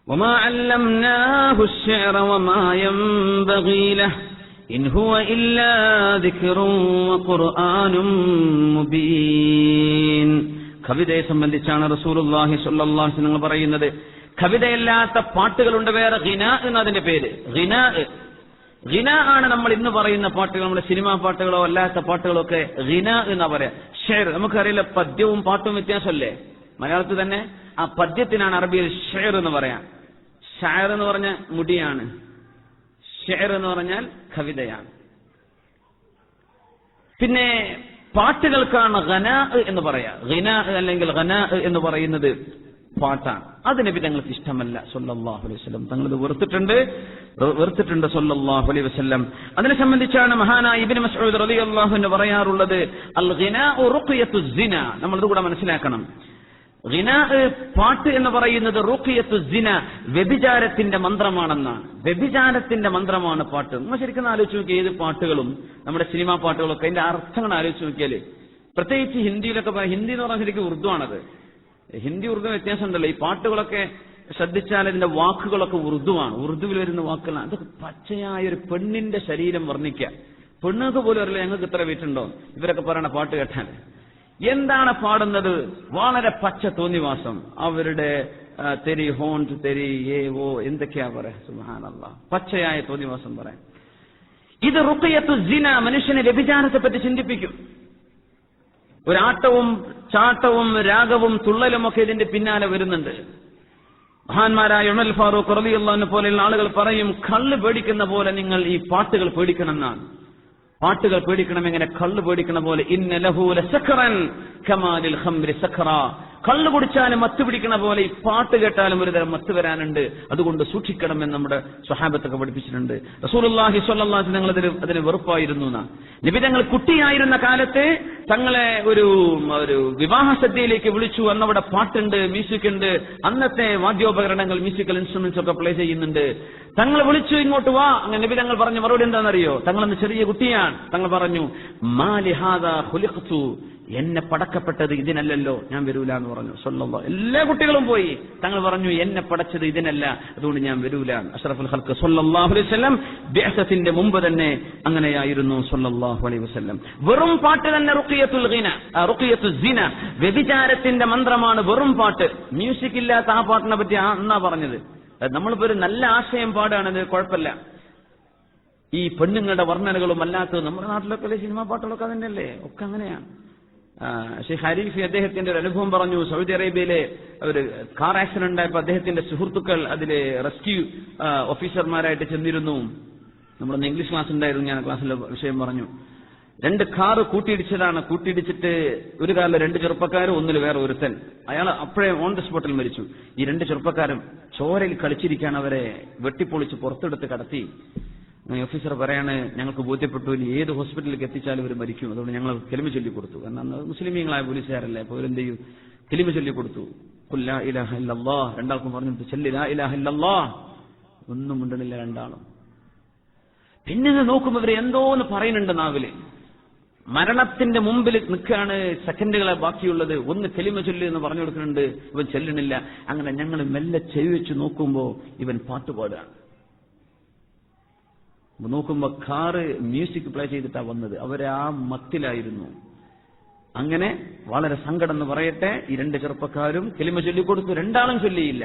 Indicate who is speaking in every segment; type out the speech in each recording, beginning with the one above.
Speaker 1: വമാ അല്ലംനാഹു അശ്ശിഅറ വമാ യൻബഗീ ലഹു ഇൻ ഹുവ ഇല്ലാ ദിക്റുൻ വഖുർആനും മുബീൻ. കവിതയെ സംബന്ധിച്ചാണ് റസൂലുള്ളാഹി സ്വല്ലല്ലാഹു അലൈഹി വസല്ലം പറയുന്നത്, കവിതയല്ലാത്ത പാട്ടുകളുണ്ട് വേറെ, ഗിനാ എന്ന് അതിന്റെ പേര്. ഗിനാ ആണ് നമ്മൾ ഇന്ന് പറയുന്ന പാട്ടുകൾ, നമ്മുടെ സിനിമാ പാട്ടുകളോ അല്ലാത്ത പാട്ടുകളോ ഒക്കെ ഗിനാ എന്നാ പറയാ. ഷെയർ നമുക്കറിയില്ല, പദ്യവും പാട്ടും വ്യത്യാസമല്ലേ? മലയാളത്തിൽ തന്നെ ആ പദ്യത്തിനാണ് അറബിയിൽ ഷെയർ എന്ന് പറയാം. ഷായർ എന്ന് പറഞ്ഞ മുടിയാണ്, ഷെയർ എന്ന് പറഞ്ഞാൽ കവിതയാണ്. പിന്നെ പാട്ടുകൾക്കാണ് ഗനാ എന്ന് പറയാ. ഗിനാ അല്ലെങ്കിൽ ഗനാ എന്ന് പറയുന്നത് പാട്ടാണ്. അത് നബി തങ്ങൾക്ക് ഇഷ്ടമല്ല സല്ലല്ലാഹു അലൈഹി വസല്ലം. തങ്ങൾ വെറുത്തിട്ടുണ്ട് സല്ലല്ലാഹു അലൈഹി വസല്ലം. അതിനെ സംബന്ധിച്ചാണ് മഹാനായ ഇബ്നു മസ്ഊദ് റളിയല്ലാഹു അൻഹു പറയാറുള്ളത്, അൽ ഗിനാഉ റുഖിയത്തു സിന. നമ്മൾ ഇത് കൂടെ മനസ്സിലാക്കണം. ഗിനാ പാട്ട് എന്ന് പറയുന്നത് റുഖിയത്തു സിന, വ്യഭിചാരത്തിന്റെ മന്ത്രമാണെന്നാണ്. വ്യഭിചാരത്തിന്റെ മന്ത്രമാണ് പാട്ട്. നമ്മൾ ശരിക്കും ആലോചിച്ച് നോക്കിയാൽ ഏത് പാട്ടുകളും നമ്മുടെ സിനിമാ പാട്ടുകളൊക്കെ അതിന്റെ അർത്ഥങ്ങൾ ആലോചിച്ച് നോക്കിയാൽ, പ്രത്യേകിച്ച് ഹിന്ദിയിലൊക്കെ, ഹിന്ദി എന്ന് പറഞ്ഞാൽ ശരിക്കും ഉറുദു ആണത്. ഹിന്ദി ഉറുദു വ്യത്യാസം ഉണ്ടല്ലോ. ഈ പാട്ടുകളൊക്കെ ശ്രദ്ധിച്ചാൽ ഇതിന്റെ വാക്കുകളൊക്കെ ഉറുദുവാണ്, ഉറുദുവിൽ വരുന്ന വാക്കുകളാണ്. അതൊക്കെ പച്ചയായ ഒരു പെണ്ണിന്റെ ശരീരം വർണ്ണിക്കുക. പെണ്ണുങ്ങൾക്ക് പോലും അറിയില്ല ഞങ്ങൾക്ക് ഇത്ര വീട്ടുണ്ടോ ഇവരൊക്കെ പറയണ പാട്ട് കേട്ടാൽ. എന്താണ് പാടുന്നത്? വളരെ പച്ച തോന്നിവാസം. അവരുടെ തെരി ഹോൺ തെരി ഏവോ എന്തൊക്കെയാ പറയാ, സുബ്ഹാനല്ലാഹ്, പച്ചയായ തോന്നിവാസം പറയാം. ഇത് റുഖിയത്തു സിന, മനുഷ്യനെ വ്യഭിചാരത്തെ പറ്റി ചിന്തിപ്പിക്കും. ഒരാട്ടവും ചാട്ടവും രാഗവും തുള്ളലും ഒക്കെ ഇതിന്റെ പിന്നാലെ വരുന്നുണ്ട്. മഹാന്മാരായ ഉമർ ഫാറൂഖ് റളിയല്ലാഹു അൻഹു പോലെയുള്ള ആളുകൾ പറയും, കള്ള് പേടിക്കുന്ന പോലെ നിങ്ങൾ ഈ പാട്ടുകൾ പേടിക്കണം എന്നാണ്. പാട്ടുകൾ പേടിക്കണം എങ്ങനെ? കള്ള് പേടിക്കണ പോലെ. ഇന്ന ലഹു ലസക്റൻ കമാ ലിൽ ഖംരി സക്റ. കള്ള് കുടിച്ചാലും മത്ത് പിടിക്കണ പോലെ ഈ പാട്ട് കേട്ടാലും ഒരു തരം മത്ത് വരാനുണ്ട്. അതുകൊണ്ട് സൂക്ഷിക്കണം എന്ന് നമ്മുടെ സ്വഹാബത്തൊക്കെ പഠിപ്പിച്ചിട്ടുണ്ട്. റസൂലുള്ളാഹി സ്വല്ലല്ലാഹു അലൈഹി വസല്ലം അതിന് വെറുപ്പായിരുന്നു എന്നാ. നബി തങ്ങൾ കുട്ടിയായിരുന്ന കാലത്ത് തങ്ങളെ ഒരു വിവാഹ സദ്യയിലേക്ക് വിളിച്ചു. അന്നവിടെ പാട്ടുണ്ട്, മ്യൂസിക് ഉണ്ട്. അന്നത്തെ വാദ്യോപകരണങ്ങൾ, മ്യൂസിക്കൽ ഇൻസ്ട്രുമെന്റ്സ് ഒക്കെ പ്ലേ ചെയ്യുന്നുണ്ട്. തങ്ങൾ വിളിച്ചു, ഇങ്ങോട്ട് വാ. അങ്ങനെ നബി തങ്ങൾ പറഞ്ഞ മറുപടി എന്താണെന്നറിയോ? തങ്ങളന്ന് ചെറിയ കുട്ടിയാണ്. തങ്ങൾ പറഞ്ഞു, മാ ലിഹാദാ ഖുലിഖ്തു, എന്നെ പടക്കപ്പെട്ടത് ഇതിനല്ലല്ലോ, ഞാൻ വരൂല എന്ന് പറഞ്ഞു. സ്വല്ലല്ലാഹു. എല്ലാ കുട്ടികളും പോയി. തങ്ങൾ പറഞ്ഞു, എന്നെ പടച്ചത് ഇതിനല്ല, അതുകൊണ്ട് ഞാൻ വരൂല. അഷ്റഫുൽ ഖൽഖ് സ്വല്ലല്ലാഹു അലൈഹി വസല്ലം ബിഅസത്തിന്റെ മുമ്പ് തന്നെ അങ്ങനെയായിരുന്നു സ്വല്ലല്ലാഹു അലൈഹി വസല്ലം. വെറും പാട്ട് തന്നെ റുഖിയത്തുൽ ഗിന, റുഖിയത്തുൽ സിന, വ്യഭിചാരത്തിന്റെ മന്ത്രമാണ് വെറും പാട്ട്. മ്യൂസിക് ഇല്ലാത്ത ആ പാട്ടിനെ പറ്റി എന്നാ പറഞ്ഞത്. നമ്മളിപ്പോ ഒരു നല്ല ആശയം പാടാണത്, കുഴപ്പമില്ല. ഈ പെണ്ണുങ്ങളുടെ വർണ്ണനകളും അല്ലാത്തത് നമ്മുടെ നാട്ടിലൊക്കെ സിനിമാ പാട്ടുകളൊക്കെ തന്നെയല്ലേ, ഒക്കെ അങ്ങനെയാണ്. ഷെയ്ഖ് ഹരീഫി അദ്ദേഹത്തിന്റെ ഒരു അനുഭവം പറഞ്ഞു. സൗദി അറേബ്യയിലെ ഒരു കാർ ആക്സിഡന്റ് ഉണ്ടായപ്പോൾ അദ്ദേഹത്തിന്റെ സുഹൃത്തുക്കൾ അതിലെ റെസ്ക്യൂ ഓഫീസർമാരായിട്ട് ചെന്നിരുന്നു. നമ്മളൊന്ന് ഇംഗ്ലീഷ് ക്ലാസ് ഉണ്ടായിരുന്നു, ഞാൻ ക്ലാസ്സിലെ വിഷയം പറഞ്ഞു. 2 കാറ് കൂട്ടിയിടിച്ചതാണ്. കൂട്ടിയിടിച്ചിട്ട് ഒരു കാറിൽ 2 ചെറുപ്പക്കാരും, ഒന്നിൽ വേറെ ഒരുത്തൻ. അയാൾ അപ്പോഴേ ഓൺ ദി സ്പോട്ടിൽ മരിച്ചു. ഈ 2 ചെറുപ്പക്കാരും ചോരയിൽ കളിച്ചിരിക്കാൻ അവരെ വെട്ടിപ്പൊളിച്ച് പുറത്തെടുത്ത് കടത്തി. ഓഫീസർ പറയാണ്, ഞങ്ങൾക്ക് ബോധ്യപ്പെട്ടു ഇനി ഏത് ഹോസ്പിറ്റലിലേക്ക് എത്തിച്ചാലും ഇവർ മരിക്കും, അതുകൊണ്ട് ഞങ്ങൾ കലിമ ചൊല്ലിക്കൊടുത്തു. കാരണം മുസ്ലിമീങ്ങളായ പോലീസുകാരല്ലേ, അപ്പോൾ ഇവരെന്ത് കലിമ ചൊല്ലിക്കൊടുത്തു. ഖുൽ ലാ ഇലാഹ ഇല്ലല്ലാഹ്. രണ്ടാൾക്കും പറഞ്ഞു, ചൊല്ലി ലാ ഇലാഹ ഇല്ലല്ലാഹ്. ഒന്നും മിണ്ടണില്ല രണ്ടാളും. പിന്നെ നോക്കുമ്പോൾ ഇവർ എന്തോന്ന് പറയുന്നുണ്ട് നാവില്. മരണത്തിന്റെ മുമ്പിൽ നിൽക്കുകയാണ്, സെക്കൻഡുകളെ ബാക്കിയുള്ളത്. ഒന്ന് കലിമ ചൊല്ലി എന്ന് പറഞ്ഞു കൊടുക്കുന്നുണ്ട്, ഇവൻ ചെല്ലണില്ല. അങ്ങനെ ഞങ്ങൾ മെല്ലെ ചെവി വെച്ച് നോക്കുമ്പോ ഇവൻ പാട്ടുപാടുകയാണ്. നോക്കുമ്പോ കാറ് മ്യൂസിക് പ്ലേ ചെയ്തിട്ടാ വന്നത്. അവരെ ആ മത്തിലായിരുന്നു. അങ്ങനെ വളരെ സങ്കടം എന്ന് പറയട്ടെ, ഈ 2 ചെറുപ്പക്കാരും കലിമ ചൊല്ലിക്കൊടുത്തു. രണ്ടാളും ചൊല്ലിയില്ല.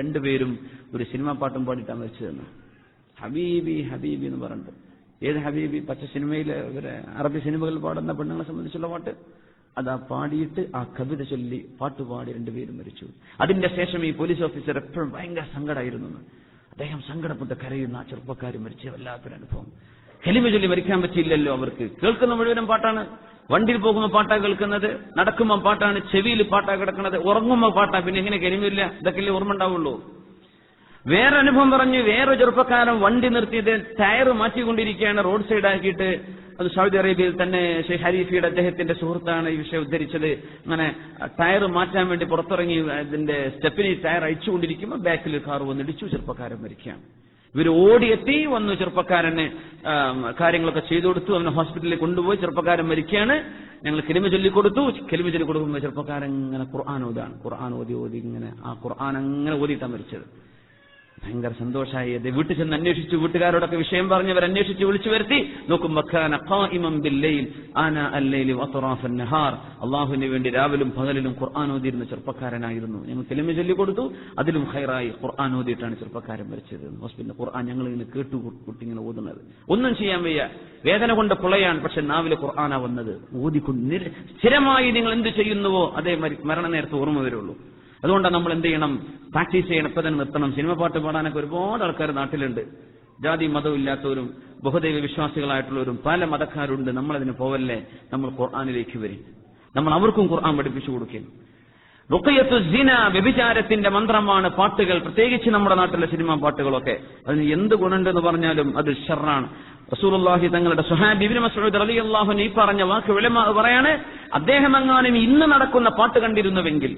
Speaker 1: 2 പേരും ഒരു സിനിമാ പാട്ടും പാടിയിട്ടാണ് മരിച്ചതെന്ന്. ഹബീബി ഹബീബി എന്ന് പറഞ്ഞിട്ട്. ഏത് ഹബീബി? പച്ച സിനിമയിലെ അറബി സിനിമകളിൽ പാടുന്ന പെണ്ണുങ്ങളെ സംബന്ധിച്ചുള്ള പാട്ട്. അതാ പാടിയിട്ട് ആ കവിത ചൊല്ലി പാട്ടുപാടി 2 പേരും മരിച്ചു. അതിന്റെ ശേഷം ഈ പോലീസ് ഓഫീസർ എപ്പോഴും ഭയങ്കര സങ്കടമായിരുന്നു. അദ്ദേഹം സങ്കടപ്പെട്ട് കരയുന്ന ആ ചെറുപ്പക്കാർ മരിച്ച വല്ലാത്തൊരനുഭവം. കലിമ ചൊല്ലി മരിക്കാൻ പറ്റിയില്ലല്ലോ അവർക്ക്. കേൾക്കുന്ന മുഴുവനും പാട്ടാണ്. വണ്ടിയിൽ പോകുമ്പോൾ പാട്ടാ കേൾക്കുന്നത്, നടക്കുമ്പോൾ പാട്ടാണ്, ചെവിയിൽ പാട്ടാ കിടക്കുന്നത്, ഉറങ്ങുമ്പോൾ പാട്ടാ. പിന്നെ എങ്ങനെ കലിമില്ല? ഇതൊക്കെ ഓർമ്മ ഉണ്ടാവുള്ളൂ. വേറെ അനുഭവം പറഞ്ഞു. വേറെ ചെറുപ്പക്കാരൻ വണ്ടി നിർത്തിയത് ടയർ മാറ്റിക്കൊണ്ടിരിക്കുകയാണ്, റോഡ് സൈഡ് ആക്കിയിട്ട്. അത് സൗദി അറേബ്യയിൽ തന്നെ ഷെയ്ഖ് ഹരീഫിയുടെ അദ്ദേഹത്തിന്റെ സുഹൃത്താണ് ഈ വിഷയം ഉദ്ധരിച്ചത്. അങ്ങനെ ടയർ മാറ്റാൻ വേണ്ടി പുറത്തിറങ്ങി ഇതിന്റെ സ്റ്റെപ്പിന് ടയർ അയച്ചുകൊണ്ടിരിക്കുമ്പോൾ ബാക്കിൽ കാർ വന്നിടിച്ചു, ചെറുപ്പക്കാരൻ മരിക്കുകയാണ്. ഇവർ ഓടിയെത്തി വന്നു, ചെറുപ്പക്കാരന് കാര്യങ്ങളൊക്കെ ചെയ്തു കൊടുത്തു, അവനെ ഹോസ്പിറ്റലിൽ കൊണ്ടുപോയി. ചെറുപ്പക്കാരൻ മരിക്കുകയാണ്. ഞങ്ങൾ കലിമ ചൊല്ലിക്കൊടുത്തു. കലിമ ചൊല്ലിക്കൊടുക്കുമ്പോൾ ചെറുപ്പക്കാരങ്ങനെ ഖുർആൻ ഓതി ഇങ്ങനെ ആ ഖുർആൻ അങ്ങനെ ഓതിയിട്ടാണ് മരിച്ചത്. ഭയങ്കര സന്തോഷമായി. വീട്ടിൽ ചെന്ന് അന്വേഷിച്ചു, വീട്ടുകാരോടൊക്കെ വിഷയം പറഞ്ഞവർ അന്വേഷിച്ച് വിളിച്ചു വരുത്തി. നോക്കുമ്പോൾ അള്ളാഹുവിന് വേണ്ടി രാവിലും പകലിലും ഖുർആൻ ഓതിയിരുന്ന ചെറുപ്പക്കാരനായിരുന്നു. ഞങ്ങൾ കലിമ ചൊല്ലിക്കൊടുത്തു, അതിലും ഖൈറായി ഖുർആൻ ഓതിയിട്ടാണ് ചെറുപ്പക്കാരൻ മരിച്ചത്. ഹോസ്പിറ്റലിൽ ഖുർആൻ ഞങ്ങൾ ഇങ്ങനെ കേട്ടു കുട്ടിങ്ങനെ ഓതുന്നത്. ഒന്നും ചെയ്യാൻ വയ്യ, വേദന കൊണ്ട് പുളയാണ്. പക്ഷെ നാവിലെ ഖുർആനാ വന്നത്. ഓതിക്കൊണ്ട് സ്ഥിരമായി നിങ്ങൾ എന്ത് ചെയ്യുന്നുവോ അതേ മരണ നേരത്തെ ഓർമ്മ വരുള്ളൂ. അതുകൊണ്ടാണ് നമ്മൾ എന്ത് ചെയ്യണം, പ്രാക്ടീസ് ചെയ്യണം, ഇപ്പൊ തന്നെ നിർത്തണം. സിനിമ പാട്ട് പാടാനൊക്കെ ഒരുപാട് ആൾക്കാർ നാട്ടിലുണ്ട്. ജാതി മതവും ഇല്ലാത്തവരും ബഹുദൈവ വിശ്വാസികളായിട്ടുള്ളവരും പല മതക്കാരുണ്ട്. നമ്മളതിന് പോവല്ലേ, നമ്മൾ ഖുർആനിലേക്ക് വരും. നമ്മൾ അവർക്കും ഖുർആൻ പഠിപ്പിച്ചു കൊടുക്കും. റുഖിയത്തു സിന, വ്യഭിചാരത്തിന്റെ മന്ത്രമാണ് പാട്ടുകൾ, പ്രത്യേകിച്ച് നമ്മുടെ നാട്ടിലെ സിനിമാ പാട്ടുകളൊക്കെ. അതിന് എന്ത് ഗുണമുണ്ടെന്ന് പറഞ്ഞാലും അത് ഷർറാണ്. റസൂലുള്ളാഹി തങ്ങളുടെ സ്വഹാബി ഇബ്നു മസ്ഊദ് റളിയല്ലാഹു അൻഹു ഈ പറഞ്ഞ വാക്ക് ഉലമാ പറയാണ്, അദ്ദേഹം എങ്ങാനും ഇന്ന് നടക്കുന്ന പാട്ട് കണ്ടിരുന്നുവെങ്കിൽ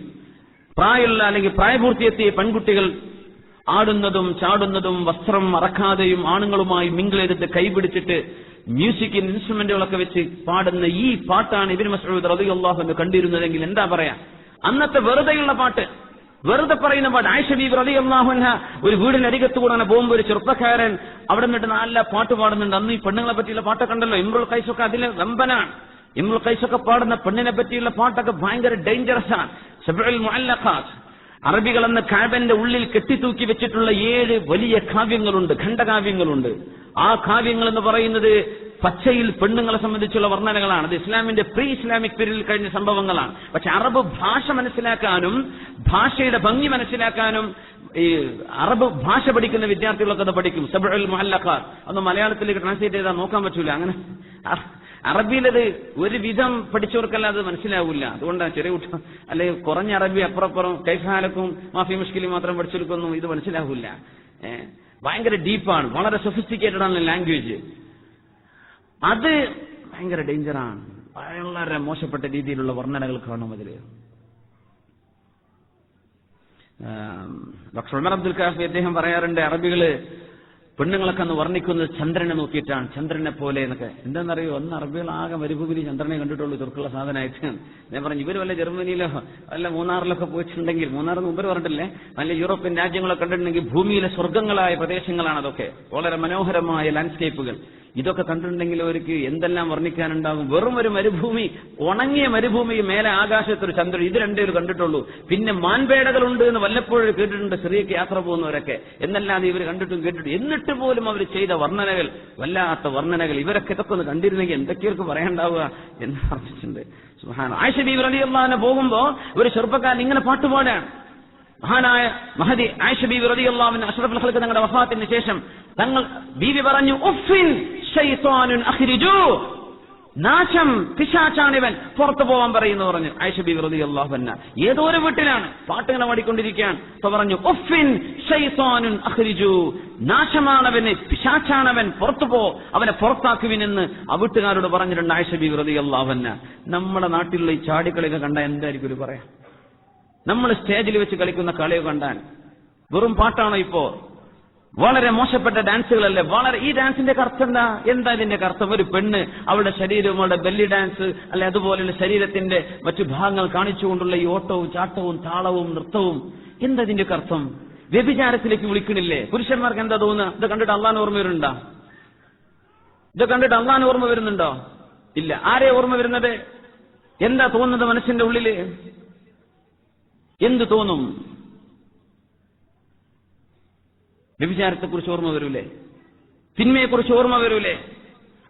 Speaker 1: പ്രായമുള്ള അല്ലെങ്കിൽ പ്രായപൂർത്തിയെത്തിയ പെൺകുട്ടികൾ ആടുന്നതും ചാടുന്നതും വസ്ത്രം മറക്കാതെയും ആണുങ്ങളുമായി മിങ്കിൾ ചെയ്തിട്ട് കൈപിടിച്ചിട്ട് മ്യൂസിക് ഇൻസ്ട്രുമെന്റുകളൊക്കെ വെച്ച് പാടുന്ന ഈ പാട്ടാണ് ഇബ്നു മസ്ഊദ് റളിയല്ലാഹു അൻഹു കണ്ടിരുന്നതെങ്കിൽ എന്താ പറയാ? അന്നത്തെ വെറുതെയുള്ള പാട്ട്, വെറുതെ പറയുന്ന പാട്ട്. ആയിഷ ബീബി റളിയല്ലാഹു അൻഹ ഒരു വീടിനരികത്ത് കൂടെ പോകുമ്പോൾ ഒരു ചെറുപ്പക്കാരൻ അവിടെ നിന്നിട്ട് നല്ല പാട്ട് പാടുന്നുണ്ട്. അന്ന് ഈ പെണ്ണുങ്ങളെ പറ്റിയുള്ള പാട്ടൊക്കെ ഉണ്ടല്ലോ, ഇമ്രുൽ ഖൈസൊക്കെ അതിലെ വെമ്പനാണ്. ഇമ്രുൽ ഖൈസൊക്കെ പാടുന്ന പെണ്ണിനെ പറ്റിയുള്ള പാട്ടൊക്കെ ഭയങ്കര ഡേഞ്ചറസ് ആണ്. സബ്ഉൽ മുഅല്ലഖാത്ത്, അറബികൾ എന്ന കാബന്റെ ഉള്ളിൽ കെട്ടിത്തൂക്കി വെച്ചിട്ടുള്ള 7 വലിയ കാവ്യങ്ങളുണ്ട്, ഖണ്ഡകാവ്യങ്ങളുണ്ട്. ആ കാവ്യങ്ങൾ എന്ന് പറയുന്നത് പച്ചയിൽ പെണ്ണുങ്ങളെ സംബന്ധിച്ചുള്ള വർണ്ണനകളാണ്. അത് ഇസ്ലാമിന്റെ പ്രീ ഇസ്ലാമിക് പീരീഡിൽ കഴിഞ്ഞ സംഭവങ്ങളാണ്. പക്ഷെ അറബ് ഭാഷ മനസ്സിലാക്കാനും ഭാഷയുടെ ഭംഗി മനസ്സിലാക്കാനും ഈ അറബ് ഭാഷ പഠിക്കുന്ന വിദ്യാർത്ഥികളൊക്കെ അത് പഠിക്കും. സബ്ഉൽ മുഅല്ലഖാത്ത് ഒന്ന് മലയാളത്തിലേക്ക് ട്രാൻസ്ലേറ്റ് ചെയ്താൽ നോക്കാൻ പറ്റൂല. അങ്ങനെ അറബിയിലത് ഒരു വിധം പഠിച്ചവർക്കല്ലാതെ മനസ്സിലാവില്ല. അതുകൊണ്ടാണ് ചെറിയ കുട്ടി അല്ലെങ്കിൽ കുറഞ്ഞ അറബി അപ്പുറപ്പുറം കൈഫാലക്കും മാഫി മുഷ്കിലും മാത്രം പഠിച്ചെടുക്കുന്നു, ഇത് മനസ്സിലാവില്ല. ഭയങ്കര ഡീപ്പാണ്, വളരെ സൊഫിസ്റ്റിക്കേറ്റഡ് ആണ് ലാംഗ്വേജ്. അത് ഭയങ്കര ഡേഞ്ചറാണ്. വളരെ മോശപ്പെട്ട രീതിയിലുള്ള വർണ്ണനകൾ കാണും അതിൽ. ഡോക്ടർ ഉമർ അബ്ദുൽ കാഫി അദ്ദേഹം പറയാറുണ്ട്, അറബികള് പെണ്ണുങ്ങളൊക്കെ അന്ന് വർണ്ണിക്കുന്നത് ചന്ദ്രനെ നോക്കിയിട്ടാണ്, ചന്ദ്രനെ പോലെ എന്നൊക്കെ. എന്താണെന്നറിയോ, അന്ന് അറബികൾ ആകെ മരുഭൂമിയിൽ ചന്ദ്രനെ കണ്ടിട്ടുള്ളൂ ചെറുക്കുള്ള സാധനമായിട്ട്. ഞാൻ പറഞ്ഞു, ഇവർ വല്ല ജർമ്മനിയിലോ വല്ല മൂന്നാറിലൊക്കെ പോയിട്ടുണ്ടെങ്കിൽ, മൂന്നാർ മുമ്പ് പറഞ്ഞിട്ടില്ലേ, നല്ല യൂറോപ്യൻ രാജ്യങ്ങളൊക്കെ കണ്ടിട്ടുണ്ടെങ്കിൽ ഭൂമിയിലെ സ്വർഗ്ഗങ്ങളായ പ്രദേശങ്ങളാണ് അതൊക്കെ, വളരെ മനോഹരമായ ലാൻഡ്സ്കേപ്പുകൾ. ഇതൊക്കെ കണ്ടിട്ടുണ്ടെങ്കിൽ അവർക്ക് എന്തെല്ലാം വർണ്ണിക്കാനുണ്ടാകും. വെറും ഒരു മരുഭൂമി, ഉണങ്ങിയ മരുഭൂമി, മേലെ ആകാശത്തൊരു ചന്ദ്രൻ, ഇത് രണ്ടേ കണ്ടിട്ടുള്ളൂ. പിന്നെ മാൻപേടകളുണ്ട് എന്ന് വല്ലപ്പോഴും കേട്ടിട്ടുണ്ട് സിറിയക്ക് യാത്ര പോകുന്നവരൊക്കെ, എന്നല്ലാതെ ഇവർ കണ്ടിട്ടും കേട്ടിട്ടും. എന്നിട്ട് പോലും അവർ ചെയ്ത വർണ്ണനകൾ വല്ലാത്ത വർണ്ണനകൾ. ഇവരൊക്കെ ഇതൊക്കെ ഒന്ന് കണ്ടിരുന്നെങ്കിൽ എന്തൊക്കെയൊക്കെ പറയാണ്ടാവുക എന്ന് പറഞ്ഞിട്ടുണ്ട്. സുബ്ഹാനല്ലാഹ്. ആയിഷ ബീവി റളിയല്ലാഹു അൻഹ പോകുമ്പോ ഒരു ചെറുപ്പക്കാരൻ ഇങ്ങനെ പാട്ടുപാടാണ്. മഹാനായ മഹദി ആയിഷ ബീവി റളിയല്ലാഹു അൻഹ അഷ്റഫുൽ ഖൽഖ് തങ്ങളുടെ വഫാത്തിന് ശേഷം തങ്ങൾ ബീവി പറഞ്ഞു, ഉഫ്ഫിൻ ശൈത്വാനുൻ അഖ്രിജൂ, നാശം, പിശാചാണിവൻ, പുറത്തു പോവാൻ പറയുന്നു പറഞ്ഞു ആയിഷ ബീവി റളിയല്ലാഹു അൻഹ. ഏതോ ഒരു വീട്ടിലാണ് പാട്ടുകൾ പാടിക്കൊണ്ടിരിക്കുകയാണ്. അപ്പൊ പറഞ്ഞു, ഉഫ്ഫിൻ ശൈത്വാനുൻ അഖ്രിജൂ, നാശമാണവന്, പിശാചാണവൻ, പുറത്തു പോ, അവനെ പുറത്താക്കുവിനെന്ന് ആ വീട്ടുകാരോട് പറഞ്ഞിട്ടുണ്ട് ആയിഷ ബീവി റളിയല്ലാഹു അൻഹ. നമ്മുടെ നാട്ടിലുള്ള ഈ ചാടിക്കളിയൊക്കെ കണ്ടാൽ എന്തായിരിക്കും ഒരു പറയാം? നമ്മൾ സ്റ്റേജിൽ വെച്ച് കളിക്കുന്ന കളിയൊക്കെ കണ്ടാൽ വെറും പാട്ടാണോ ഇപ്പോ? വളരെ മോശപ്പെട്ട ഡാൻസുകളല്ലേ? വളരെ ഈ ഡാൻസിന്റെ അർത്ഥം എന്താ ഇതിന്റെ അർത്ഥം? ഒരു പെണ്ണ് അവളുടെ ശരീരവും അവളുടെ ബെല്ലി ഡാൻസ് അല്ലെ അതുപോലെയുള്ള ശരീരത്തിന്റെ മറ്റു ഭാഗങ്ങൾ കാണിച്ചുകൊണ്ടുള്ള ഈ ഓട്ടവും ചാട്ടവും താളവും നൃത്തവും, എന്താ ഇതിന്റെ അർത്ഥം? വ്യഭിചാരത്തിലേക്ക് വിളിക്കണില്ലേ? പുരുഷന്മാർക്ക് എന്താ തോന്നുക? ഇത് കണ്ടിട്ട് അള്ളാഹ് ഓർമ്മ വരുന്നുണ്ടോ? ഇത് കണ്ടിട്ട് അള്ളാഹ് ഓർമ്മ വരുന്നുണ്ടോ? ഇല്ല. ആരെ ഓർമ്മ വരുന്നത്? എന്താ തോന്നുന്നത് മനസ്സിന്റെ ഉള്ളില്? എന്ത് തോന്നും? വ്യഭിചാരത്തെക്കുറിച്ച് ഓർമ്മ വരൂലേ? തിന്മയെക്കുറിച്ച് ഓർമ്മ വരൂലേ?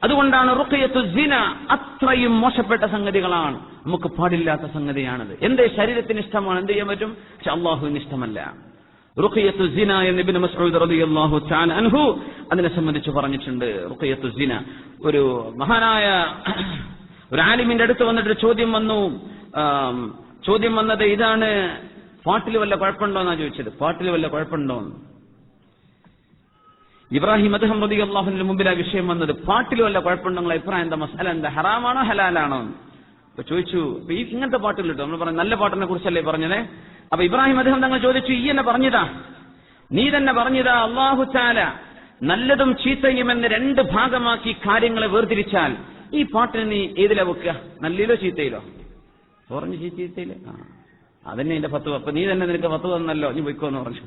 Speaker 1: അതുകൊണ്ടാണ് റുഖിയത്തു സിന അത്രയും മോശപ്പെട്ട സംഗതികളാണ്, നമുക്ക് പാടില്ലാത്ത സംഗതിയാണത്. എന്റെ ശരീരത്തിന് ഇഷ്ടമാണ്, എന്ത് ചെയ്യാൻ പറ്റും? പക്ഷെ അള്ളാഹുവിന് ഇഷ്ടമല്ല. റുഖിയത്തു സിന എന്ന് ഇബ്നു മസ്ഊദ് റളിയല്ലാഹു തആല അൻഹു അതിനെ സംബന്ധിച്ച് പറഞ്ഞിട്ടുണ്ട്. റുഖിയത്തു സിന, ഒരു മഹാനായ ഒരു ആലിമിന്റെ അടുത്ത് വന്നിട്ട് ചോദ്യം വന്നത് ഇതാണ്, പാട്ടിൽ വല്ല കുഴപ്പമുണ്ടോ എന്നാ ചോദിച്ചത്. പാട്ടിൽ വല്ല കുഴപ്പമുണ്ടോ? ഇബ്രാഹിം അദ്ഹം റളിയല്ലാഹു അൻഹു മുമ്പിൽ ആ വിഷയം വന്നത്, പാട്ടിൽ വല്ല കുഴപ്പമുണ്ടോ, നിങ്ങളെ അഭിപ്രായം എന്താ, മസ്അല എന്താ, ഹറാമാണോ ഹലാലാണോ? അപ്പൊ ചോദിച്ചു, ഈ ഇങ്ങനത്തെ പാട്ടുകൾ കിട്ടും, നമ്മൾ പറഞ്ഞു നല്ല പാട്ടിനെ കുറിച്ചല്ലേ പറഞ്ഞത്. അപ്പൊ ഇബ്രാഹിം അദ്ഹം തങ്ങൾ ചോദിച്ചു, ഈ എന്നെ പറഞ്ഞതാ, നീ തന്നെ പറഞ്ഞതാ, അല്ലാഹു തആല നല്ലതും ചീത്തയും എന്ന് 2 ഭാഗമാക്കി കാര്യങ്ങളെ വേർതിരിച്ചാൽ ഈ പാട്ടിന് നീ ഏതിലാ വെക്കുക, നല്ലയിലോ ചീത്തയിലോ? പറഞ്ഞു ചീത്തയില്. അതന്നെ എന്റെ ഫത്വ. അപ്പൊ നീ തന്നെ നിനക്ക് ഫത്വ തന്നല്ലോ, നീ പോയിക്കോന്ന് പറഞ്ഞു.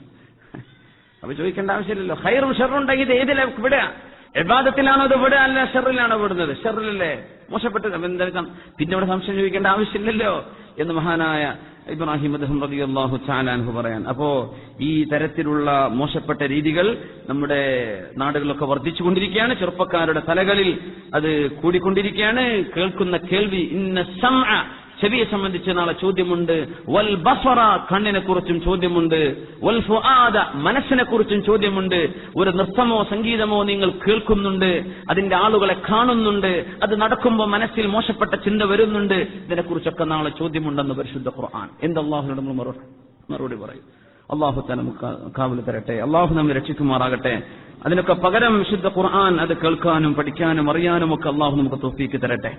Speaker 1: അപ്പൊ ചോദിക്കേണ്ട ആവശ്യമില്ലല്ലോ. ഖൈറും ഷർറും ഉണ്ടെങ്കിൽ ഇത് ഏതിലാ വിടുക? ഇബാദത്തിലാണോ ഇത് വിടുക, അല്ല ഷർറിലാണോ വിടുന്നത്? ഷർറിലല്ലേ, മോശപ്പെട്ട്. പിന്നെ ഇവിടെ സംശയം ചോദിക്കേണ്ട ആവശ്യമില്ലല്ലോ എന്ന് മഹാനായ ഇബ്രാഹിം അദ്ഹം റളിയല്ലാഹു തആല അൻഹു പറയാൻ. അപ്പോ ഈ തരത്തിലുള്ള മോശപ്പെട്ട രീതികൾ നമ്മുടെ നാടുകളിലൊക്കെ വർദ്ധിച്ചുകൊണ്ടിരിക്കുകയാണ്. ചെറുപ്പക്കാരുടെ തലകളിൽ അത് കൂടിക്കൊണ്ടിരിക്കുകയാണ്. കേൾക്കുന്ന കേൾവി, ഇന്ന സമഅ, ചെവിയെ സംബന്ധിച്ച് നാളെ ചോദ്യമുണ്ട്. വൽ ബസറ, കണ്ണിനെ കുറിച്ചും ചോദ്യമുണ്ട്. വൽ ഫുആദ, മനസ്സിനെ കുറിച്ചും ചോദ്യമുണ്ട്. ഒരു നൃത്തമോ സംഗീതമോ നിങ്ങൾ കേൾക്കുന്നുണ്ട്, അതിന്റെ ആളുകളെ കാണുന്നുണ്ട്, അത് നടക്കുമ്പോൾ മനസ്സിൽ മോശപ്പെട്ട ചിന്ത വരുന്നുണ്ട്, ഇതിനെക്കുറിച്ചൊക്കെ നാളെ ചോദ്യമുണ്ടെന്ന് പരിശുദ്ധ ഖുർആൻ. എന്ത് അല്ലാഹുവിനോട് നമ്മൾ മറുപടി പറയും? അല്ലാഹു തആല നമുക്ക് കാവൽ തരട്ടെ. അല്ലാഹു നമ്മെ രക്ഷിക്കുമാറാകട്ടെ. അതിനൊക്കെ പകരം വിശുദ്ധ ഖുർആൻ അത് കേൾക്കാനും പഠിക്കാനും അറിയാനും ഒക്കെ അല്ലാഹു നമുക്ക് തൗഫീഖ് തരട്ടെ.